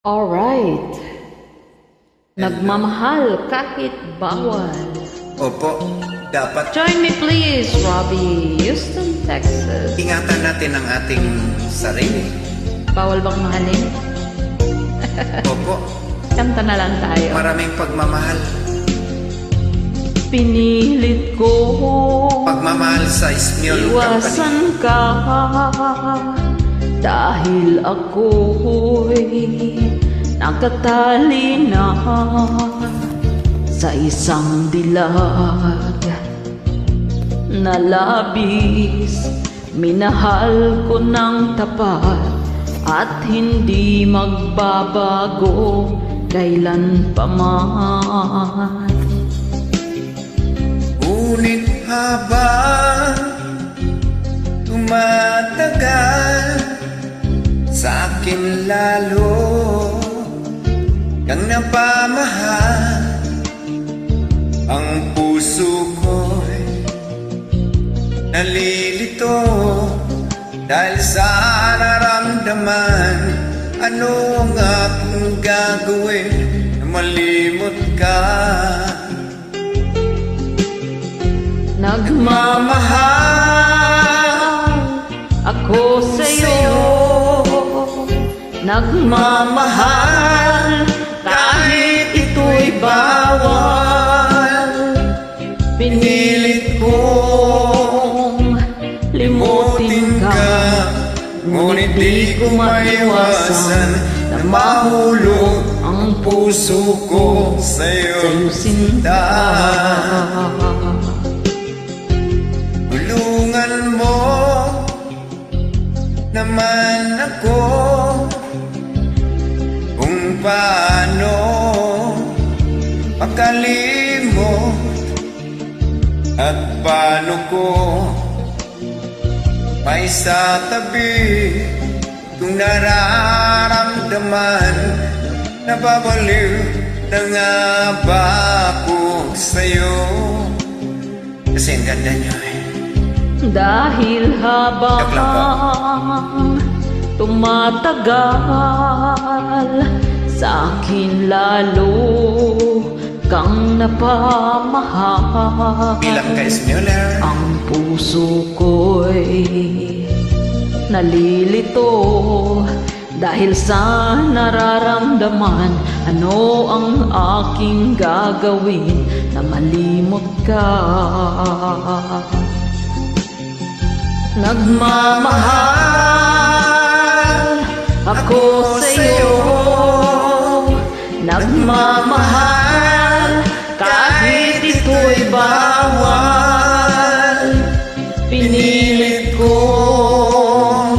Alright. Nagmamahal kahit bawal. Opo, dapat Join me please, Robbie. Houston, Texas. ingatan natin ang ating sarili. Bawal bang mahalin? Opo, Kanta na lang tayo. maraming pagmamahal. Pinilit ko Pagmamahal sa Ismyol Company. iwasan ka dahil ako'y nakatali na sa isang dilag na labis. Minahal ko ng tapat at hindi magbabago kailan pa man. Ngunit habang tumatagal, sa akin lalo kang napamahal. Ang puso ko'y nalilito dahil sa naramdaman. Ano ang aking gagawin na malimot ka? Nagmamahal ako sa'yo, nagmamahal kahit ito'y bawal. Pinilit kong limutin ka, ngunit di ko maiwasan na mahulog ang puso ko sa'yo, sinta. Tulungan mo naman ako kung paano makalimot at paano ko maisatabi kung nararamdaman. Nababaliw na nga ba ako sa'yo? Kasi ang ganda niyo eh. Dahil habang tumatagal, sa akin lalo kang napamahal. Bilang ka Ismyler, Ang puso ko'y nalilito dahil sa nararamdaman. Ano ang aking gagawin na malimot ka? Nagmamahal ako sa'yo, nagmamahal kahit ito'y bawal. Pinilit kong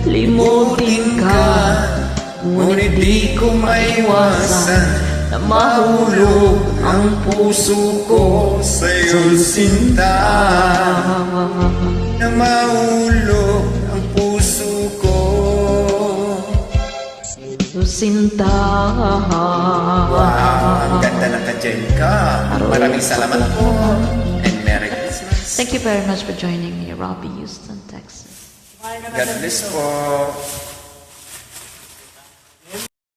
limutin ka, ngunit di ko maiwasan na mahulog ang puso ko sa'yo sinta. Na mahulog ang puso ko. Sinta. Wow, ang ganda ng ka-Jen ka. Maraming salamat po. And Merry Christmas. Thank you very much for joining me, Robbie, Houston, Texas. God bless po.